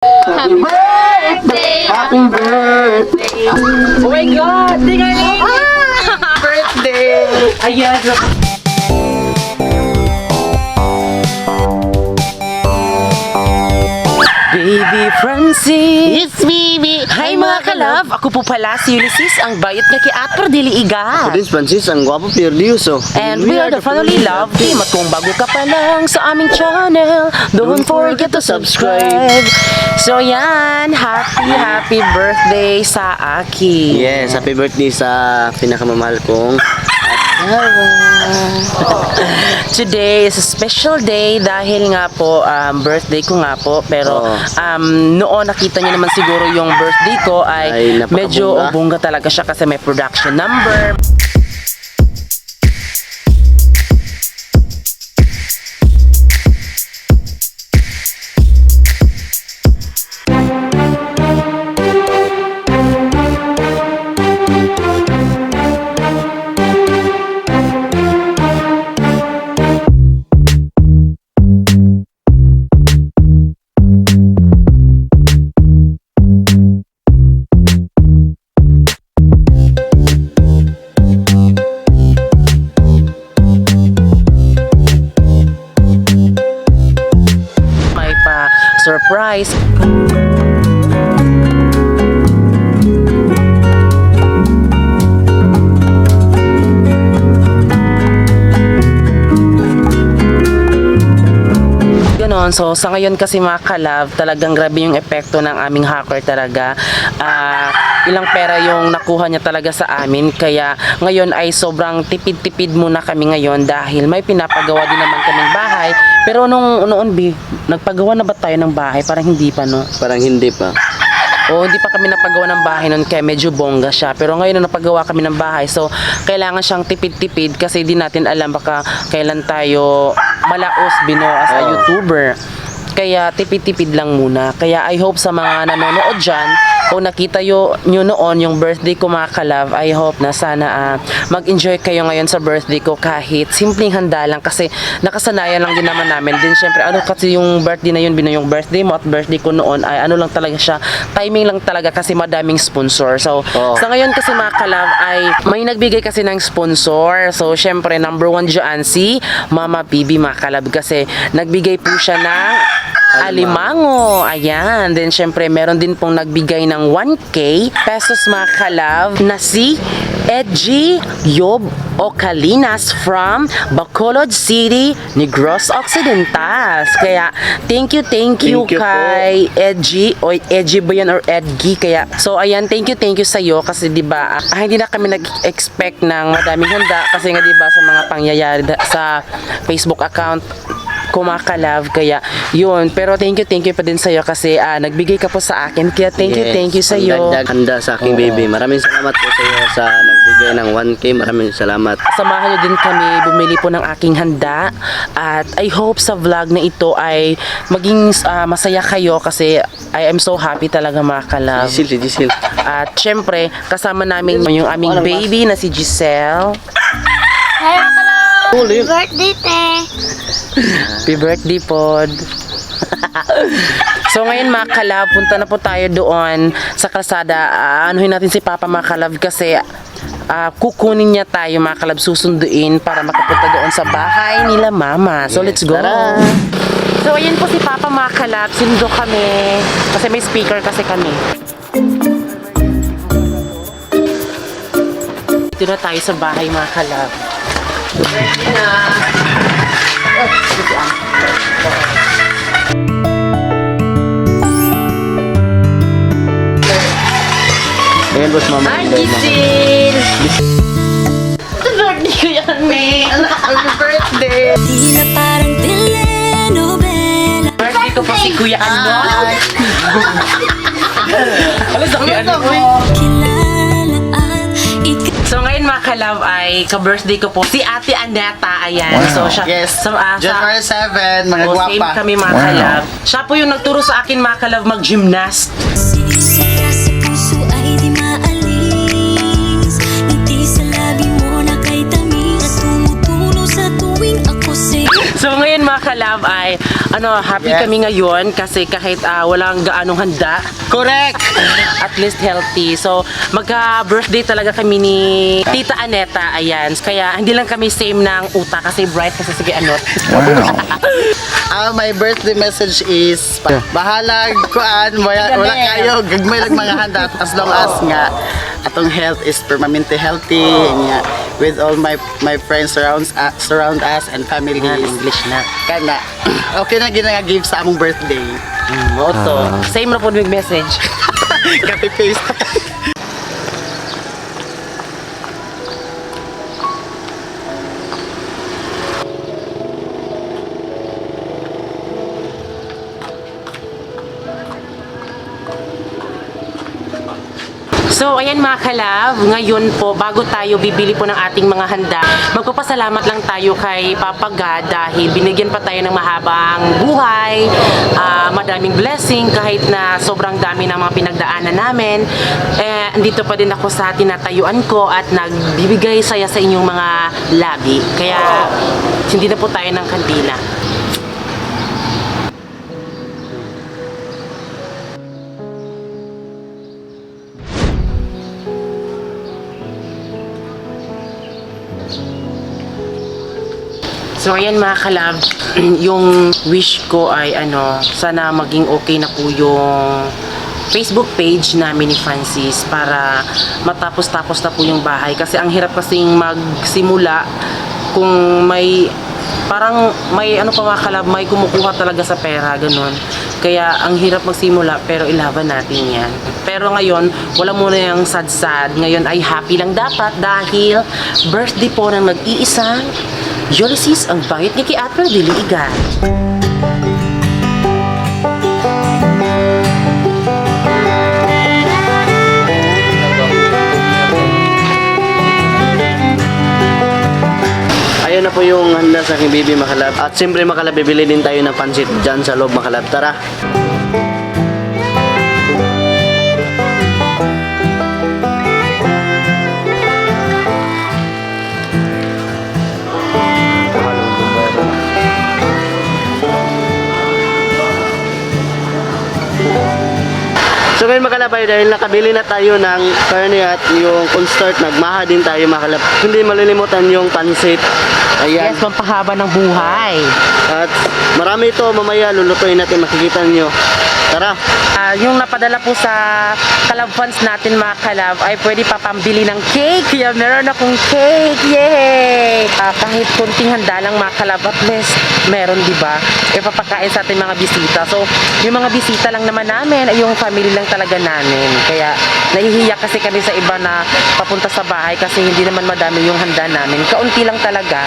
Happy birthday! Happy birthday! Oh my God! Tingaling! Birthday! Ayan! Baby Francis! It's baby! Hi mga kalab! Ako po pala si Ulysses, ang bayot nga kay Atro Dili Iga. Prince Francis, ang gwapo Pierdiuso. And we are the Family Love Team. At kung bago ka pa lang sa aming channel, don't forget to subscribe. So yan, happy birthday sa Aki. Yes, happy birthday sa pinakamamahal kong Today is a special day dahil nga po birthday ko nga po, pero noon nakita niyo naman siguro yung birthday ko ay napakabongga. medyo bongga talaga siya kasi may production number. Surprise. Ganon. So sa ngayon kasi mga kalab, talagang grabe yung epekto ng aming hacker talaga. Ilang pera yung nakuha niya talaga sa amin, kaya ngayon ay sobrang tipid-tipid muna kami ngayon dahil may pinapagawa din naman kaming bahay. Pero noon nagpagawa na ba tayo ng bahay? Parang hindi pa, no? Parang hindi pa. O hindi pa kami napagawa ng bahay noon kaya medyo bongga siya. Pero ngayon na napagawa kami ng bahay, so kailangan siyang tipid-tipid kasi di natin alam baka kailan tayo malaos as a YouTuber. Kaya tipid-tipid lang muna. Kaya I hope sa mga nanonood dyan, kung nakita nyo noon yung birthday ko mga kalab, I hope na sana mag-enjoy kayo ngayon sa birthday ko kahit simpleng handa lang kasi nakasanayan lang din naman namin. Din syempre kasi yung birthday na yun, yung birthday mo at birthday ko noon ay ano lang talaga siya, timing lang talaga kasi madaming sponsor. So sa ngayon kasi mga kalab ay may nagbigay kasi ng sponsor. So syempre number 1 dyan si Mama Bibi mga kalab kasi nagbigay po siya ng alimango. Ayan. Then syempre meron din pong nagbigay ng 1K pesos mga kalab na si Edgy Yob Ocalinas from Bacolod City, Negros Occidental. Kaya thank you kay Edgy o Edgy ba yan or Edgy. Kaya so ayan, thank you sa iyo kasi di ba hindi na kami nag-expect ng madaming handa kasi nga di ba sa mga pangyayari sa Facebook account kumakalab, kaya yun. Pero thank you pa din sa iyo kasi nagbigay ka po sa akin, kaya thank you sa iyo. Dagdag handa sa aking baby. Maraming salamat po sa iyo sa nagbigay ng 1K. Maraming salamat. Samahan niyo din kami bumili po ng aking handa at I hope sa vlog na ito ay maging masaya kayo kasi I am so happy talaga mga kalab. Giselle. At syempre kasama namin yung aming baby na si Giselle. Hi, hello! Birthday, te! Happy birthday pod. So ngayon mga kalab, punta na po tayo doon sa kalsada. Anuhin natin si Papa mga kalab kasi kukunin niya tayo mga kalab, susunduin para makapunta doon sa bahay nila Mama. So let's go. So ayan po si Papa mga kalab, sinundo kami kasi may speaker kasi kami. Dito na tayo sa bahay mga kalab. Ready na. Ayan, boss mama. Hi, Giselle! Birthday ko yan, May! Happy birthday! Di na parang telenovela. Birthday ko po si Kuya Ano. Alam sa Kuya Ano? Kilala at ikaw. So ngayon mga kalab ay ka-birthday ko po si Ate Aneta. Ayan. So siya, Yes. January 7, mga same gwapa. kami mga kalab. Siya po yung nagturo sa akin mga kalab mag-gymnast. Sinisira sa puso ay di maalis. Ngiti sa labi mo na kay tamis at tumutulo sa tuwing ako sa'yo. So ngayon mga kalab ay happy Yes. kami ngayon kasi kahit walang gaanong handa, Correct! at least healthy. So, magka-birthday talaga kami ni Tita Aneta, ayan. Kaya hindi lang kami same ng utak kasi bright kasi sige anot. My birthday message is bahalag kuan wala kayo gagmay lang mga handa as long as nga atong health is permanently healthy nga with all my friends surround us and family. English na. Kana okay na ginag-give sa among birthday. Moto. Same na po yung message. Copy paste. So, ayan mga kalab, ngayon po, bago tayo bibili po ng ating mga handa, magpapasalamat lang tayo kay Papa God dahil binigyan pa tayo ng mahabang buhay, madaming blessing kahit na sobrang dami ng mga pinagdaanan namin. Andito pa din ako sa tinatayuan ko at nagbibigay saya sa inyong mga labi. Kaya, hindi na po tayo ng kandila. So ayan mga kalab, yung wish ko ay sana maging okay na po yung Facebook page namin ni Francis para matapos-tapos na po yung bahay. Kasi ang hirap kasing magsimula kung may parang may pa mga kalab, may kumukuha talaga sa pera, ganun. Kaya ang hirap magsimula pero ilaban natin yan. Pero ngayon, wala muna yung sad-sad. Ngayon ay happy lang dapat dahil birthday po ng nag-iisang Ulysses ang bayot ni kay April Diliigan. Ayun na po yung handa sa aking baby makalab. At siyempre makalab, bibili din tayo ng pansit dyan sa loob makalab. Tara! So ngayon makalabay dahil nakabili na tayo ng karne at yung cornstarch, nagmaha din tayo makalap. Hindi malilimutan yung pansit. Ayan. Yes, pampahaba ng buhay. At marami ito, mamaya lulutuin natin, makikita nyo. Tara! Yung napadala po sa Kalab fans natin mga kalab ay pwede pa pambili ng cake. Kaya meron akong cake. Yay! Kahit kunting handa lang mga kalab, at least meron, di ba? Ipapakain sa ating mga bisita. So, yung mga bisita lang naman namin ay yung family lang talaga namin. Kaya nahihiya kasi kami sa iba na papunta sa bahay kasi hindi naman madami yung handa namin. Kaunti lang talaga.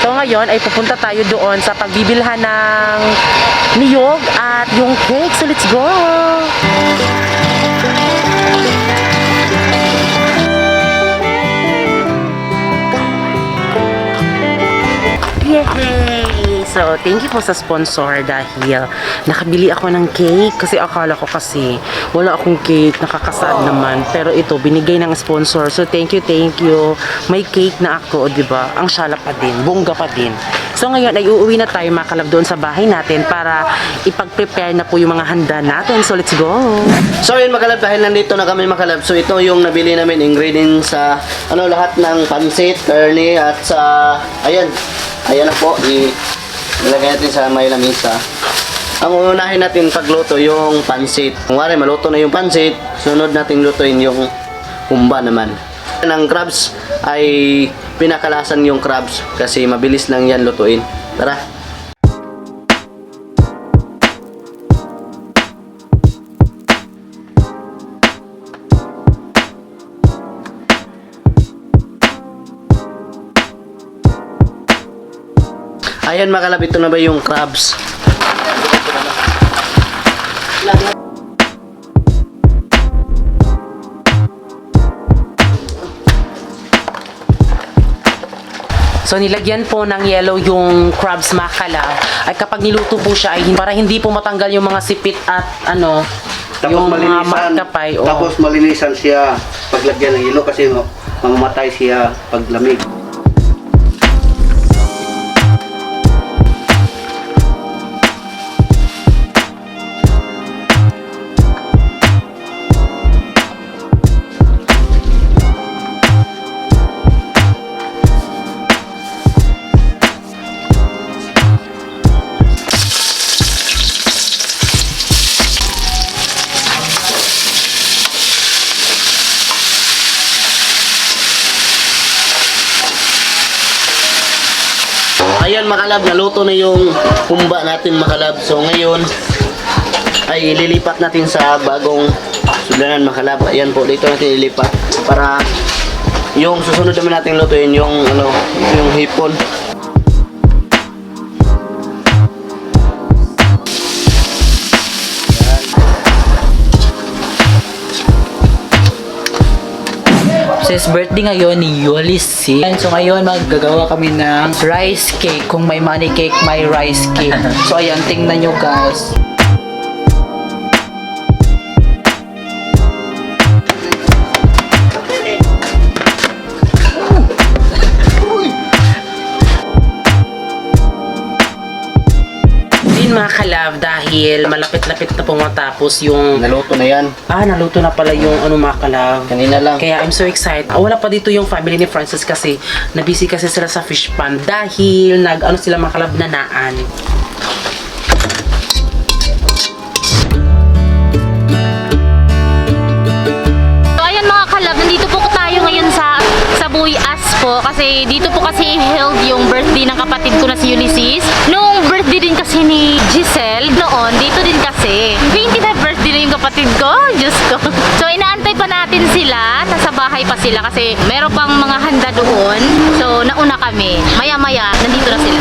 So ngayon ay pupunta tayo doon sa pagbibilhan ng niyog at yung cake. So let's go! Yay! So, thank you po sa sponsor dahil nakabili ako ng cake kasi akala ko kasi wala akong cake, nakakasad naman. Pero ito, binigay ng sponsor. So, thank you, thank you. May cake na ako, di ba? Ang syala pa din, bongga pa din. So, ngayon ay uuwi na tayo mga kalab doon sa bahay natin para ipag-prepare na po yung mga handa natin. So, let's go! So yun makalab, dahil nandito na kami makalab. So ito yung nabili namin ingredients sa lahat ng pansit, karne at sa ayan na po, ilagay natin sa may lamisa. Ang unahin natin pagluto yung pansit. Kung wari maluto na yung pansit, sunod natin lutuin yung humba naman. Ang crabs ay pinakalasan yung crabs kasi mabilis lang yan lutuin. Tara! Ayan makalab, ito na ba yung crabs? So nilagyan po ng yellow yung crabs makala. Ay kapag niluto po siya ay para hindi po matanggal yung mga sipit at yung mga markapay. Tapos malinisan siya paglagyan ng ilo kasi mamamatay siya pag lamig. kalab, naluto na yung humba natin mga kalab. So ngayon ay ililipat natin sa bagong sudlanan mga kalab. Ayan po, dito natin ililipat para yung susunod naman natin lutuin yung yung hipon. Sis birthday ngayon ni Ulysses. So ngayon maggagawa kami ng rice cake. Kung may money cake, may rice cake. So ayan, tingnan nyo guys. Din mga kalab, dahil malapit-lapit na po matapos yung Naluto na yan. naluto na pala yung mga kalab. Kanina lang. Kaya I'm so excited. Wala pa dito yung family ni Francis kasi nabisi kasi sila sa fish pan dahil sila mga kalab nanaan. So ayan mga kalab, nandito po tayo ngayon sa Buyas po kasi dito po kasi held yung birthday ng kapatid ko na si Ulysses. Nung birthday din kasi ni Giselle noon, dito din kasi. 25th birthday na yung kapatid ko, Diyos ko. So inaantay pa natin sila, nasa bahay pa sila kasi meron pang mga handa doon. So nauna kami, maya-maya nandito na sila.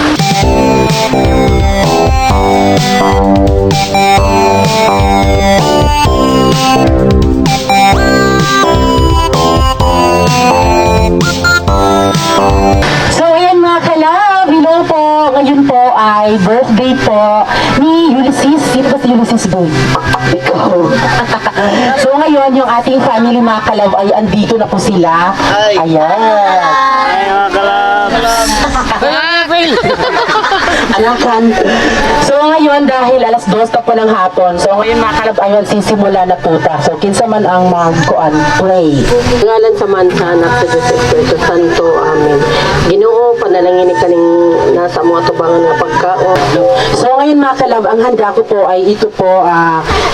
So ayan mga kalab, hello po. Ngayon po ay birthday po ni Ulysses. Sino ba si Ulysses Boy? Ikaw. So ngayon yung ating family mga kalab ay andito na po sila. Ayan. Ay mga kalab. Alakan. So ngayon dahil alas 2 na po ng hapon. So ngayon mga kalab ay magsisimula na po ta. So kinsa man ang magkuan pray. Ngalan sa mansa anak sa Diyos Espiritu Santo. Amen. Ginoo, panalangin kaning nasa mga tubangan nga pagkaon. So ngayon mga kalab, ang handa ko po ay ito po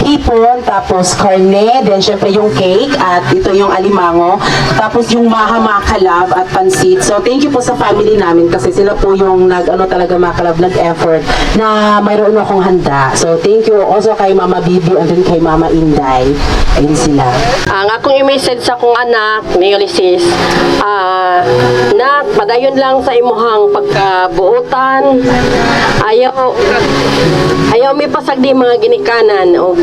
hipon, tapos karne, then syempre yung cake, at ito yung alimango, tapos yung maha mga kalab at pansit. So thank you po sa family namin kasi sila po yung talaga mga kalab, nag-effort na mayroon akong handa. So thank you also kay Mama Bibi and then kay Mama Inday. Ayun sila. Ang akong i-message sa akong anak ni Ulysses, na padayon lang sa imuhang pagkabuutan. Ayaw may pasagdi mga ginikanan o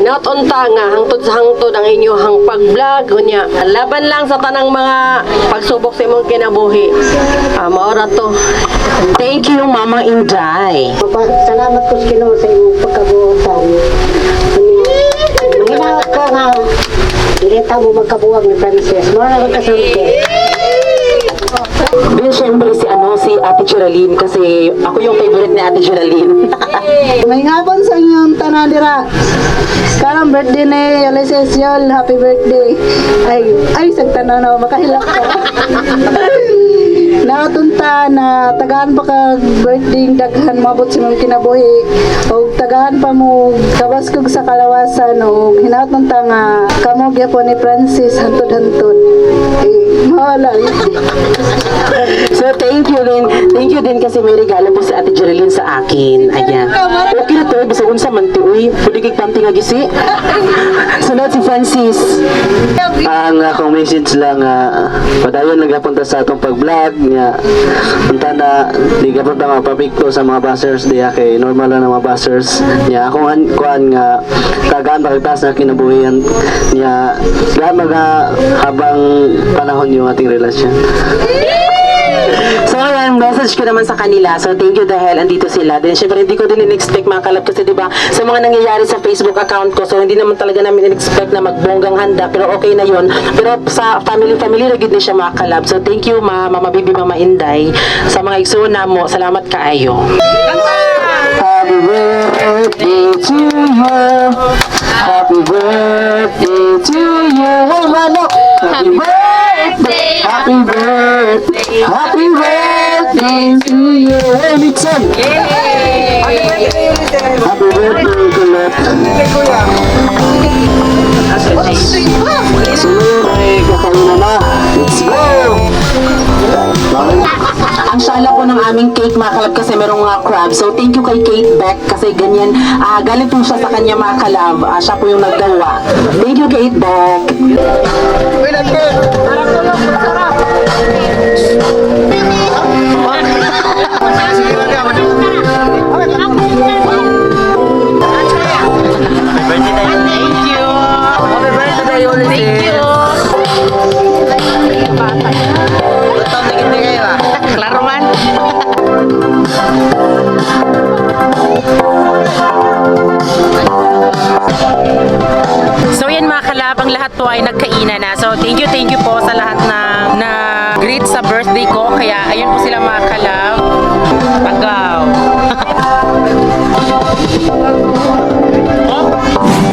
nautunta nga hangtod sa hangtod ang inyong pag-vlog unya. Laban lang sa tanang mga pagsubok sa imong kinabuhi. Maora to. Thank you Mama Inday. Salamat ko sa Ginoo sa imong pagkabuutan. Manginawat ko nga dilita mo magkabuwag ni Francis. Mora na kasulti. Then syempre si Ate Geraldine kasi ako yung favorite ni Ate Geraldine. May ngapon sa inyong tanan dira. Karang birthday ni Ulysses Yol. Happy birthday. Ay sagtanan na makahilak ko. Natunta na tagahan pa ka birthday daghan mabot sa mga kinabuhi. O tagahan pa mo kabaskog sa kalawasan o hinatunta nga kamo gyapon ni Francis hantod-hantod. Mahala. So thank you din kasi may regalo po si Ate Geraldine sa akin. Ayan. Okay na to, basta unsa man to, uy. Pwede kay panty nga gisi. Sunod si Francis. Ang akong message lang, padayon nagapunta sa atong pag-vlog niya. Punta na, di ka punta mapapikto sa mga buzzers diya kay normal lang na mga buzzers niya. Akong kuan nga, tagaan pagkataas na kinabuhian niya. Dahil mga habang panahon yung ating relasyon. So ayan, message ko naman sa kanila. So thank you dahil andito sila. Then syempre hindi ko din in-expect mga kalab kasi diba sa mga nangyayari sa Facebook account ko. So hindi naman talaga namin in-expect na magbonggang handa. Pero okay na yon. Pero sa family rigid na siya mga kalab. So thank you Mama Bibi, Mama Inday. Sa mga igsuna mo, salamat kaayo. Happy birthday to you. Happy birthday to you. Hey manok. Happy birthday. Happy birthday. Happy birthday to you. Hey Mitson. Happy birthday kuya. Sunod ay kakain na. Let's go. Ang sala ko ako ng aming cake mga kalab kasi merong crab. So thank you kay Kate Beck kasi ganyan. Galing po siya sa kanya mga kalab. Siya po yung naggawa. Thank you Kate Beck. So yan mga kalab, ang lahat po ay nagkainan na. So thank you po sa lahat na greet sa birthday ko. Kaya ayun po sila mga kalab. Agaw.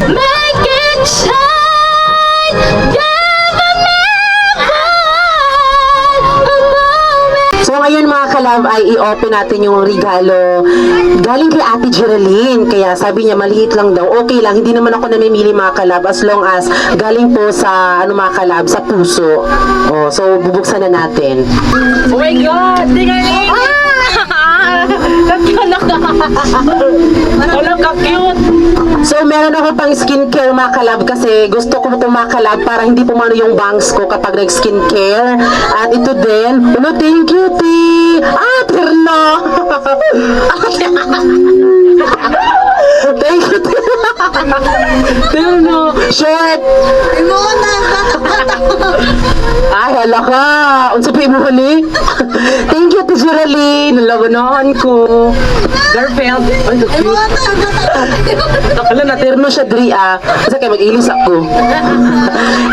Make it shine, never, never a moment. So ngayon mga kalab ay i-open natin yung regalo galing kay Ate Geraldine. Kaya sabi niya maliit lang daw. Okay lang, hindi naman ako namimili mga kalab as long as galing po sa mga kalab, sa puso. Oh, so bubuksan na natin. Oh my God! Tingaling! Walang ka-cute! So meron ako pang skincare mga kalab kasi gusto ko itong mga kalab para hindi pumano yung bangs ko kapag nag-skincare. At ito din, thank you, T! Terno! Thank you, T! Terno! Short! Ay, hala ka! Unsa pa mo hali? Thank you, T. Geraldine! Nalagunahan ko. Garfield! Ay, cute! Wala na, terno siya, Dri, Kasi kayo mag-ilis ako.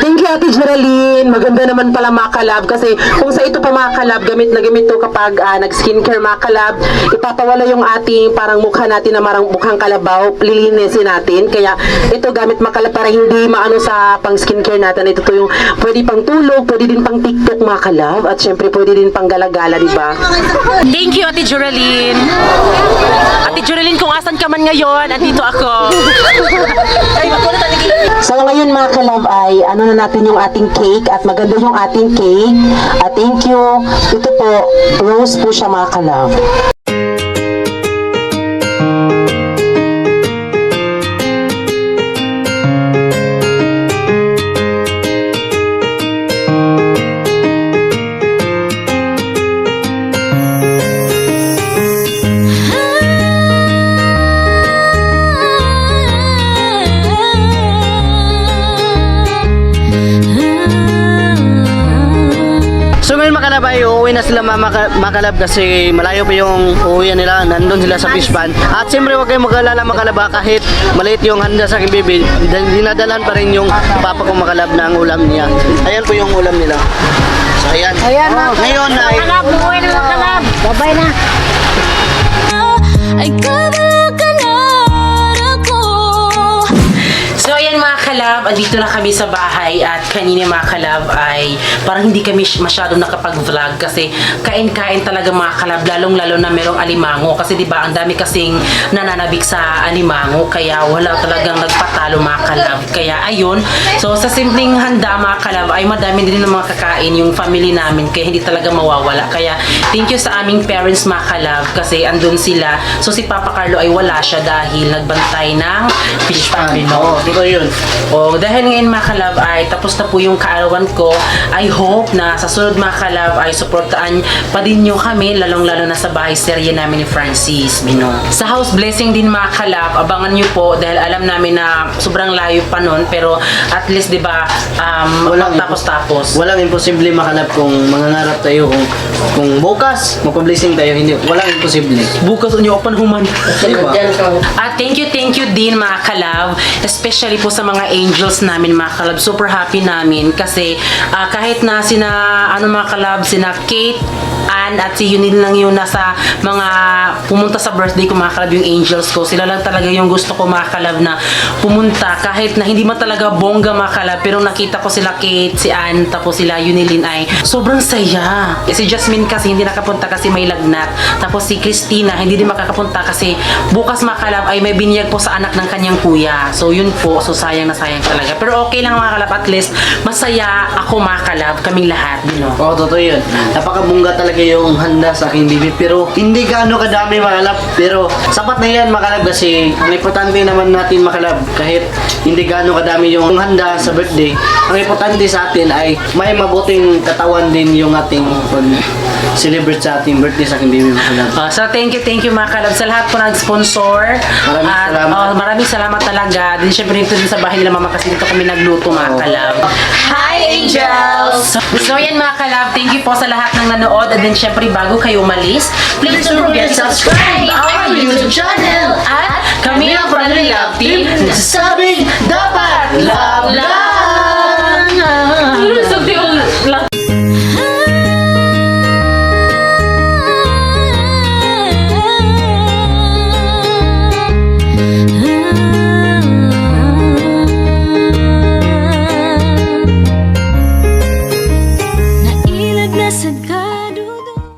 Thank you, Ate Geraldine. Maganda naman pala mga kalab. Kasi kung sa ito pa mga kalab, gamit na gamit to kapag nag-skincare mga kalab, ipapawala yung ating parang mukha natin na marang mukhang kalabaw, lilinisin natin. Kaya ito gamit mga kalab para hindi maano sa pang skincare natin. Ito to yung pwede pang tulog, pwede din pang TikTok mga kalab. At syempre pwede din pang gala-gala, diba? Thank you, Ate Geraldine. Ate Geraldine, kung asan ka man ngayon, andito ako. So ngayon mga kalab ay ano na natin yung ating cake at maganda yung ating cake. At thank you. Ito po, rose po siya mga kalab. So ngayon makalab ay uuwi na sila makalab kasi malayo pa yung uuwian nila, nandun sila sa fish pan. At siyempre huwag kayong mag-alala makalab kahit maliit yung handa sa aking baby, dinadalan pa rin yung papa ko makalab na ang ulam niya. Ayan po yung ulam nila. So ayan. Ngayon ay Buhay na mga kalab. Babay na. Ay kabala ka na ako. So ayan mga kalab, andito na kami sa bahay at kanina mga kalab ay parang hindi kami masyadong nakapag-vlog kasi kain-kain talaga mga kalab, lalong-lalo na merong alimango kasi diba ang dami kasing nananabik sa alimango kaya wala talagang nagpatalo mga kalab. Kaya ayun, so sa simpleng handa mga kalab ay madami din ng mga kakain yung family namin kaya hindi talaga mawawala. Kaya thank you sa aming parents mga kalab kasi andun sila. So si Papa Carlo ay wala siya dahil nagbantay ng fish pan. ito yun. O dahil ngayon mga kalab ay tapos na po yung kaarawan ko, I hope na sa sunod mga kalab ay suportaan pa din nyo kami, lalong-lalo na sa bahay serye namin ni Francis Bino. Sa house blessing din mga kalab, abangan nyo po dahil alam namin na sobrang layo pa nun pero at least diba tapos-tapos. Walang imposible makalab kung mangangarap tayo kung bukas magpa-blessing tayo, hindi walang imposible. Bukas unyo open human. At thank you din mga kalab, especially po sa mga angels namin mga kalab. Super happy namin kasi kahit na sina mga kalab, sina Kate, Ann at si Yunil lang yung nasa mga pumunta sa birthday ko mga kalab, yung angels ko. Sila lang talaga yung gusto ko mga kalab na pumunta kahit na hindi man talaga bongga mga kalab, pero nakita ko sila Kate, si Ann, tapos sila Yunilin ay sobrang saya. Si Jasmine kasi hindi nakapunta kasi may lagnat. Tapos si Christina hindi din makakapunta kasi bukas mga kalab ay may binyag po sa anak ng kanyang kuya. So yun po, so sayang na sayang talaga. Pero okay lang mga kalab, at least masaya ako mga kalab, kaming lahat, you know. Oo, totoo yun. Napakabungga talaga yung handa sa aking bibi. Pero hindi gaano kadami mga kalab. Pero sapat na yan mga kalab kasi ang importante naman natin mga kalab kahit hindi gaano kadami yung handa sa birthday. Ang importante sa atin ay may mabuting katawan din yung ating pag-celebrate sa ating birthday sa aking bibi mga kalab. So thank you mga kalab sa lahat po nag-sponsor. Maraming At, salamat. maraming salamat talaga. Din syempre dito din sa bahay nila mama kasi dito kami nagluto mga kalab. Hi Angels! So yan mga kalab, thank you po sa lahat ng nanood. And then syempre bago kayo umalis, please don't forget to subscribe our YouTube channel at kami ang Friendly Love Team. Nagsasabing dapat love!